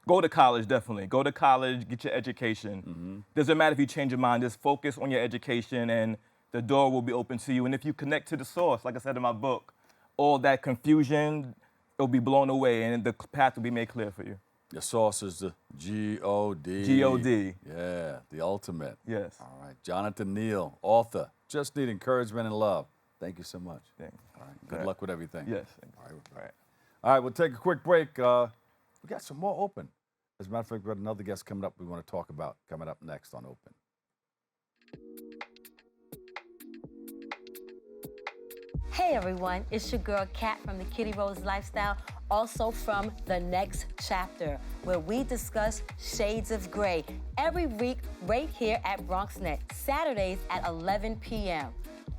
go to college, definitely. Go to college, get your education. Doesn't matter if you change your mind, just focus on your education and the door will be open to you. And if you connect to the source, like I said in my book, all that confusion, it'll be blown away and the path will be made clear for you. The source is the G-O-D. G-O-D. Yeah, the ultimate. Yes. All right, Johnathan Neal, author. Just need encouragement and love. Thank you so much. Thanks. All right, good luck with everything. Yes. All right, we'll take a quick break. We got some more Open. As a matter of fact, we got another guest coming up we want to talk about coming up next on Open. Hey everyone, it's your girl Kat from the Kitty Rose Lifestyle, also from The Next Chapter, where we discuss shades of gray every week right here at BronxNet, Saturdays at 11 p.m.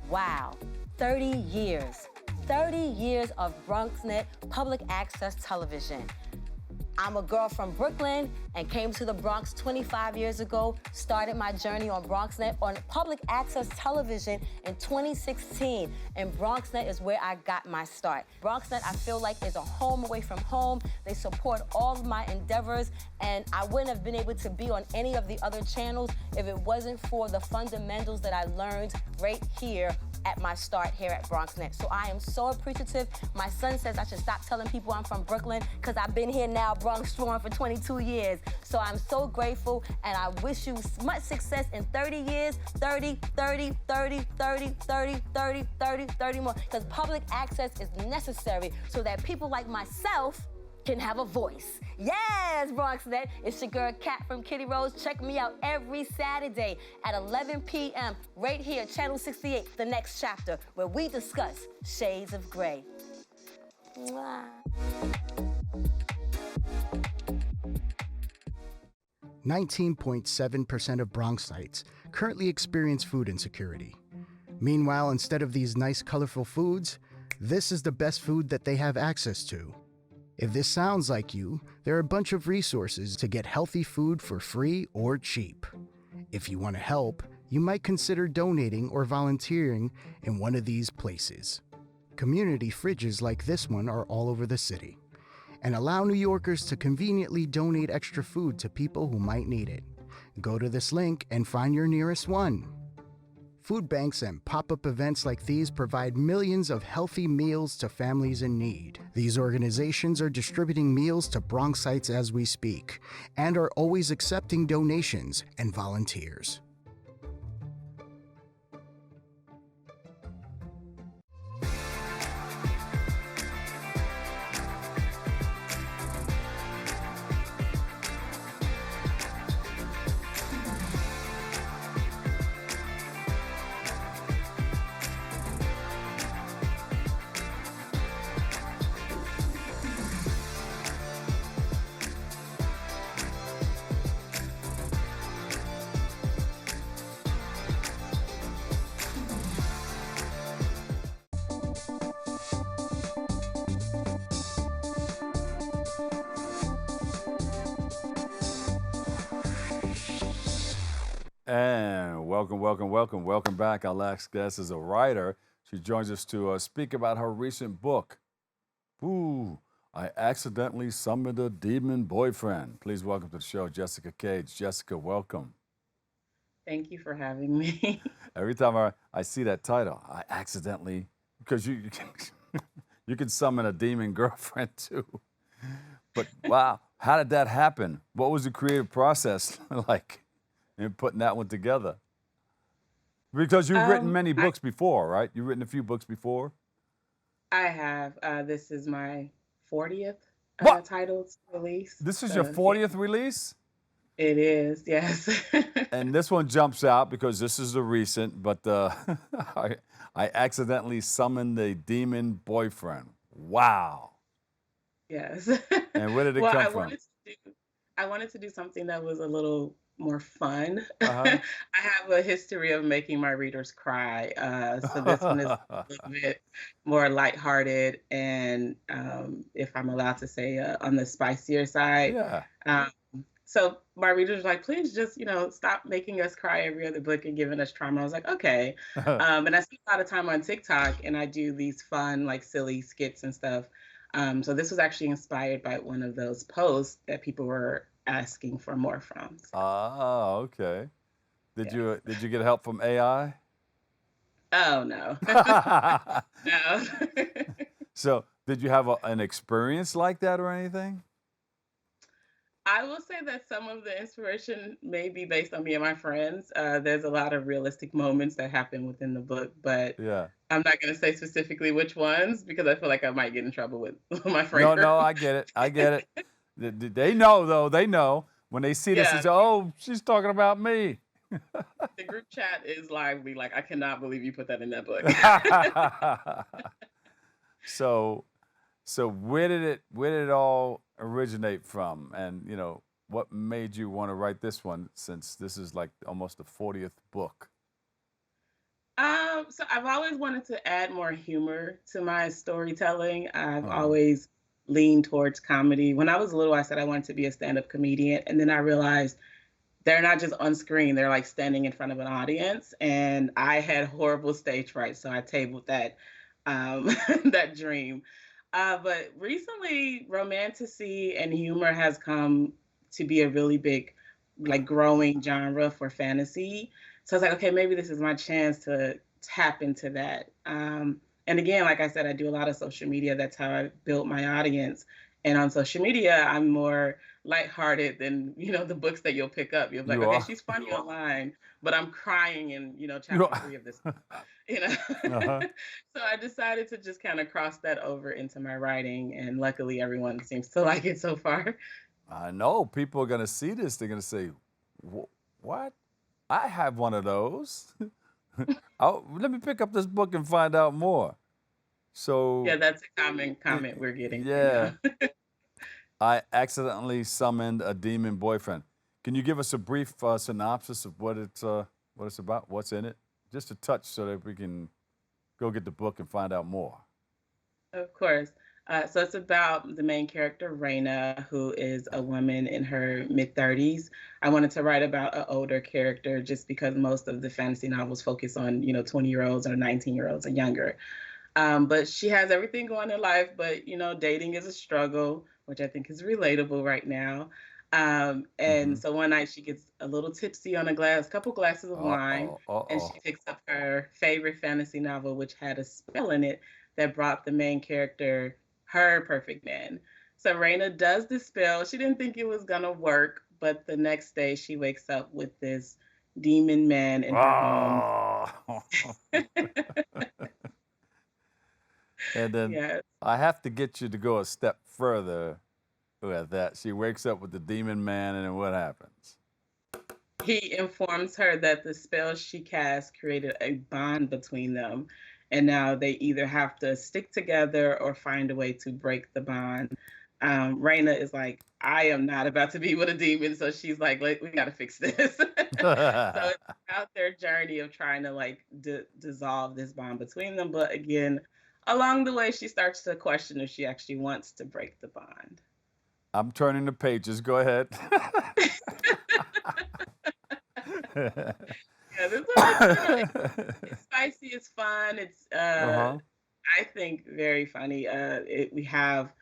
Wow, 30 years. 30 years of BronxNet public access television. I'm a girl from Brooklyn and came to the Bronx 25 years ago, started my journey on BronxNet on public access television in 2016, and BronxNet is where I got my start. BronxNet, I feel like, is a home away from home. They support all of my endeavors, and I wouldn't have been able to be on any of the other channels if it wasn't for the fundamentals that I learned right here at my start here at BronxNet. So I am so appreciative. My son says I should stop telling people I'm from Brooklyn because I've been here now, Bronx strong, for 22 years. So I'm so grateful, and I wish you much success in 30 years, 30, 30, 30, 30, 30, 30, 30, 30 more, because public access is necessary so that people like myself can have a voice. Yes, BronxNet, it's your girl Kat from Kitty Rose. Check me out every Saturday at 11 p.m. right here, Channel 68, The Next Chapter, where we discuss shades of gray. Mwah. 19.7% of Bronxites currently experience food insecurity. Meanwhile, instead of these nice, colorful foods, this is the best food that they have access to. If this sounds like you, there are a bunch of resources to get healthy food for free or cheap. If you want to help, you might consider donating or volunteering in one of these places. Community fridges like this one are all over the city and allow New Yorkers to conveniently donate extra food to people who might need it. Go to this link and find your nearest one. Food banks and pop-up events like these provide millions of healthy meals to families in need. These organizations are distributing meals to Bronxites as we speak and are always accepting donations and volunteers. And welcome back. Our last guest is a writer. She joins us to speak about her recent book, Ooh, I Accidentally Summoned a Demon Boyfriend. Please welcome to the show, Jessica Cage. Jessica, welcome. Thank you for having me. Every time I see that title, I accidentally, because you you can summon a demon girlfriend too. But wow, how did that happen? What was the creative process like in putting that one together? Because you've written many books before, right? You've written a few books before? I have. This is my 40th titled release. This is your 40th release? It is, yes. And this one jumps out because this is a recent, but I accidentally summoned a demon boyfriend. Wow. Yes. And where did it come from? I wanted to do something that was a little more fun. I have a history of making my readers cry. So this one is a little bit more lighthearted and, if I'm allowed to say, on the spicier side. Yeah. So my readers were like, please just, stop making us cry every other book and giving us trauma. I was like, okay. And I spend a lot of time on TikTok and I do these fun, like silly skits and stuff. So this was actually inspired by one of those posts that people were asking for more from. So. Ah, okay. Did you get help from AI? Oh, no. No. So did you have an experience like that or anything? I will say that some of the inspiration may be based on me and my friends. There's a lot of realistic moments that happen within the book, but yeah. I'm not going to say specifically which ones because I feel like I might get in trouble with my friends. No, I get it. They know, though. They know. When they see this, they say, oh, she's talking about me. The group chat is lively. Like, I cannot believe you put that in that book. So where did it all originate from? And, what made you want to write this one since this is like almost the 40th book? So I've always wanted to add more humor to my storytelling. I've always leaned towards comedy. When I was little, I said I wanted to be a stand-up comedian. And then I realized they're not just on screen, they're like standing in front of an audience. And I had horrible stage fright, so I tabled that that dream. But recently, romantasy and humor has come to be a really big, like, growing genre for fantasy. So I was like, okay, maybe this is my chance to tap into that. And again, like I said, I do a lot of social media. That's how I built my audience. And on social media, I'm more lighthearted than, the books that you'll pick up. You'll be like, okay, she's funny online, but I'm crying in, chapter 3 of this. So I decided to just kind of cross that over into my writing. And luckily, everyone seems to like it so far. I know. People are going to see this. They're going to say, what? I have one of those. Let me pick up this book and find out more. So yeah, that's a common comment we're getting. Yeah. I accidentally summoned a demon boyfriend. Can you give us a brief synopsis of what it's about? What's in it? just a touch so that we can go get the book and find out more. Of course. So it's about the main character, Raina, who is a woman in her mid-30s. I wanted to write about an older character just because most of the fantasy novels focus on, 20-year-olds or 19-year-olds or younger. But she has everything going in life, but, dating is a struggle, which I think is relatable right now. And so one night she gets a little tipsy on couple glasses of wine, and she picks up her favorite fantasy novel, which had a spell in it that brought the main character her perfect man. So Raina does the spell. She didn't think it was gonna work, but the next day she wakes up with this demon man in her home. And then Yes. I have to get you to go a step further with that. She wakes up with the demon man, and then what happens? He informs her that the spell she cast created a bond between them, and now they either have to stick together or find a way to break the bond. Raina is like, I am not about to be with a demon, so she's like, we got to fix this. So it's about their journey of trying to dissolve this bond between them. But again, along the way, she starts to question if she actually wants to break the bond. I'm turning the pages. Go ahead. Yeah, this one it's spicy, it's fun, it's I think very funny. We have,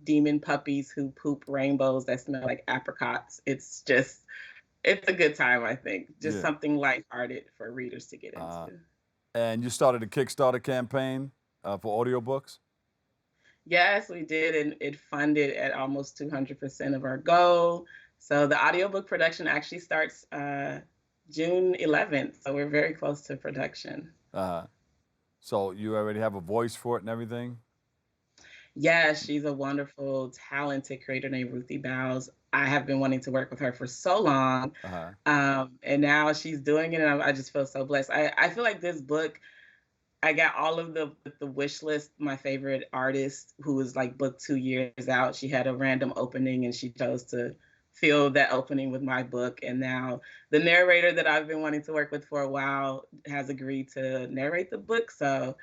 demon puppies who poop rainbows that smell like apricots. It's a good time, I think. Just something lighthearted for readers to get into. And you started a Kickstarter campaign for audiobooks? Yes, we did, and it funded at almost 200% of our goal. So the audiobook production actually starts June 11th, so we're very close to production. So you already have a voice for it and everything? Yeah, she's a wonderful, talented creator named Ruthie Bowes. I have been wanting to work with her for so long, and now she's doing it, and I just feel so blessed. I feel like this book, I got all of the wish list. My favorite artist, who was booked 2 years out, she had a random opening, and she chose to fill that opening with my book. And now the narrator that I've been wanting to work with for a while has agreed to narrate the book. So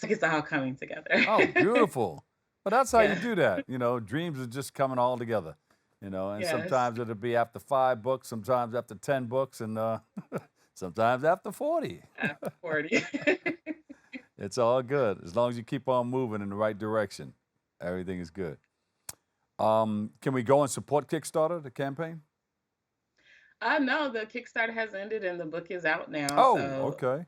it's all coming together. Oh, beautiful. But that's how you do that. Dreams are just coming all together, and sometimes it'll be after 5 books, sometimes after 10 books, and sometimes after 40. After 40. It's all good. As long as you keep on moving in the right direction, everything is good. Can we go and support Kickstarter, the campaign? No, the Kickstarter has ended and the book is out now. Oh, so, okay.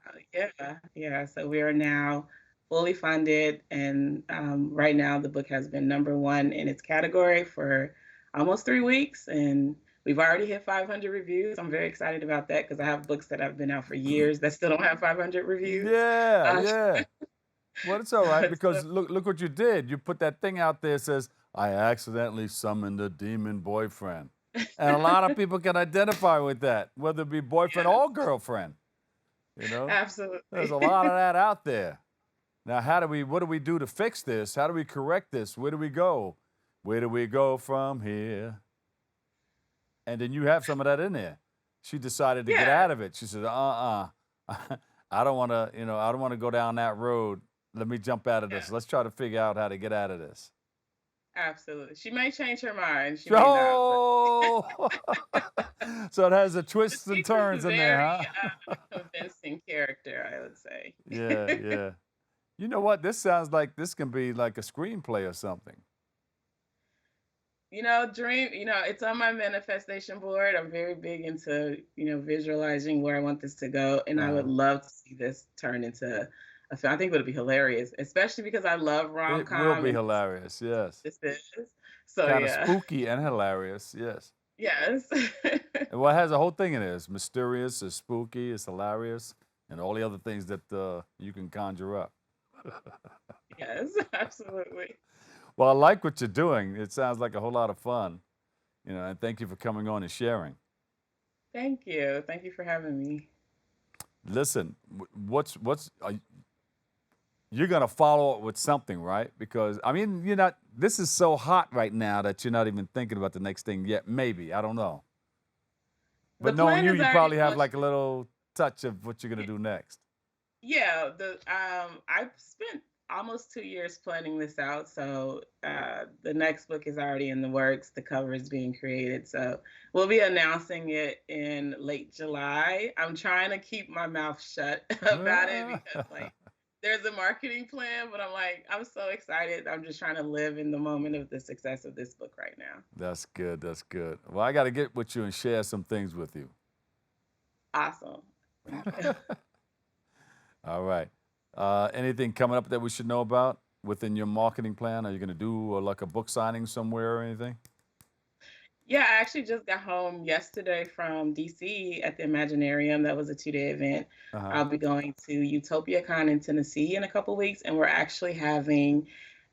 Yeah. So we are now fully funded, and right now the book has been #1 in its category for almost 3 weeks, and we've already hit 500 reviews. I'm very excited about that because I have books that have been out for years that still don't have 500 reviews. Yeah. Well, it's all right because look what you did. You put that thing out there that says, I accidentally summoned a demon boyfriend. And a lot of people can identify with that, whether it be boyfriend or girlfriend. Absolutely. There's a lot of that out there. Now, what do we do to fix this? How do we correct this? Where do we go? Where do we go from here? And then you have some of that in there. She decided to get out of it. She said, I don't want to, I don't want to go down that road. Let me jump out of this. Let's try to figure out how to get out of this. Absolutely. She may change her mind. She may not, So it has the twists and turns in there, huh? Convincing character, I would say. Yeah. You know what? This sounds like this can be like a screenplay or something. It's on my manifestation board. I'm very big into, visualizing where I want this to go. And I would love to see this turn into a film. I think it would be hilarious, especially because I love rom-com. It will be hilarious, yes. This is. So, kind of spooky and hilarious, yes. Yes. Well, it has a whole thing in it. It's mysterious, it's spooky, it's hilarious, and all the other things that you can conjure up. Yes, absolutely. Well, I like what you're doing. It sounds like a whole lot of fun, and thank you for coming on and sharing. Thank you. Thank you for having me. Listen, you're going to follow up with something, right? Because, this is so hot right now that you're not even thinking about the next thing yet. Maybe, I don't know. But knowing you probably have like a little touch of what you're gonna do next. Yeah, I've spent almost 2 years planning this out. So the next book is already in the works. The cover is being created. So we'll be announcing it in late July. I'm trying to keep my mouth shut about it because like there's a marketing plan, but I'm so excited. I'm just trying to live in the moment of the success of this book right now. That's good. That's good. Well, I got to get with you and share some things with you. Awesome. All right. Anything coming up that we should know about within your marketing plan? Are you going to do like a book signing somewhere or anything? Yeah, I actually just got home yesterday from DC at the Imaginarium. That was a 2-day event. I'll be going to UtopiaCon in Tennessee in a couple weeks, and we're actually having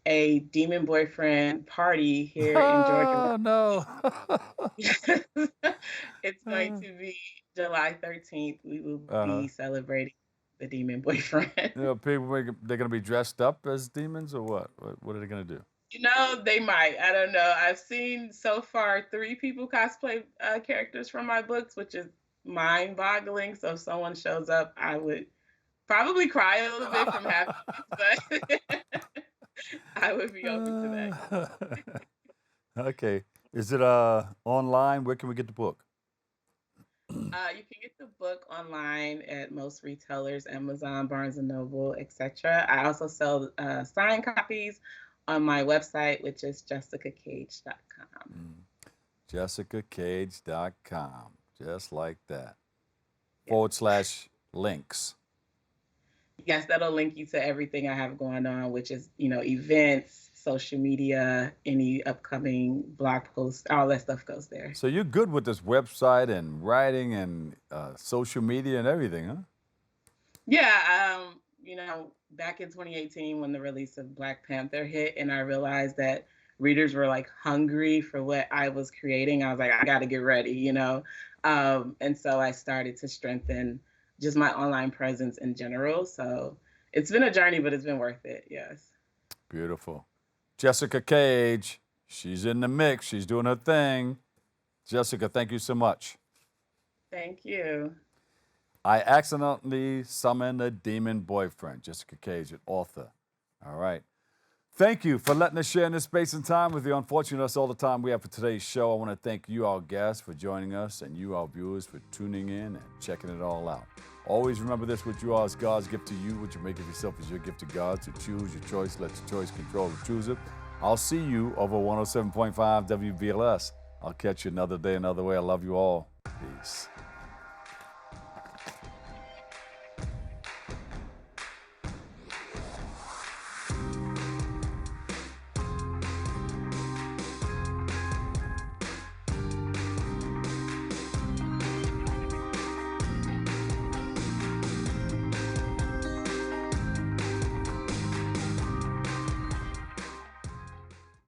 a Demon Boyfriend party here in Georgia. Oh, no. It's going to be July 13th. We will be celebrating the Demon Boyfriend. You know, people, they're going to be dressed up as demons or what? What are they going to do? You know, they might. I don't know. I've seen so far 3 people cosplay characters from my books, which is mind-boggling. So if someone shows up, I would probably cry a little bit from happiness, but I would be open to that. Okay. Is it online? Where can we get the book? You can get the book online at most retailers, Amazon, Barnes & Noble, etc. I also sell signed copies on my website, which is jessicacage.com. Jessicacage.com, just like that. Yes. /links. Yes, that'll link you to everything I have going on, which is, events, social media, any upcoming blog posts, all that stuff goes there. So you're good with this website and writing and social media and everything, huh? Yeah, back in 2018 when the release of Black Panther hit and I realized that readers were like hungry for what I was creating, I was like, I got to get ready, and so I started to strengthen just my online presence in general. So it's been a journey, but it's been worth it. Yes. Beautiful. Jessica Cage, she's in the mix. She's doing her thing. Jessica, thank you so much. Thank you. I Accidentally Summoned a Demon Boyfriend. Jessica Cage, an author. All right. Thank you for letting us share in this space and time with you. Unfortunately, that's all the time we have for today's show. I want to thank you, our guests, for joining us, and you, our viewers, for tuning in and checking it all out. Always remember this: what you are is God's gift to you. What you make of yourself is your gift to God. So choose your choice. Let your choice control the chooser. I'll see you over 107.5 WBLS. I'll catch you another day, another way. I love you all. Peace.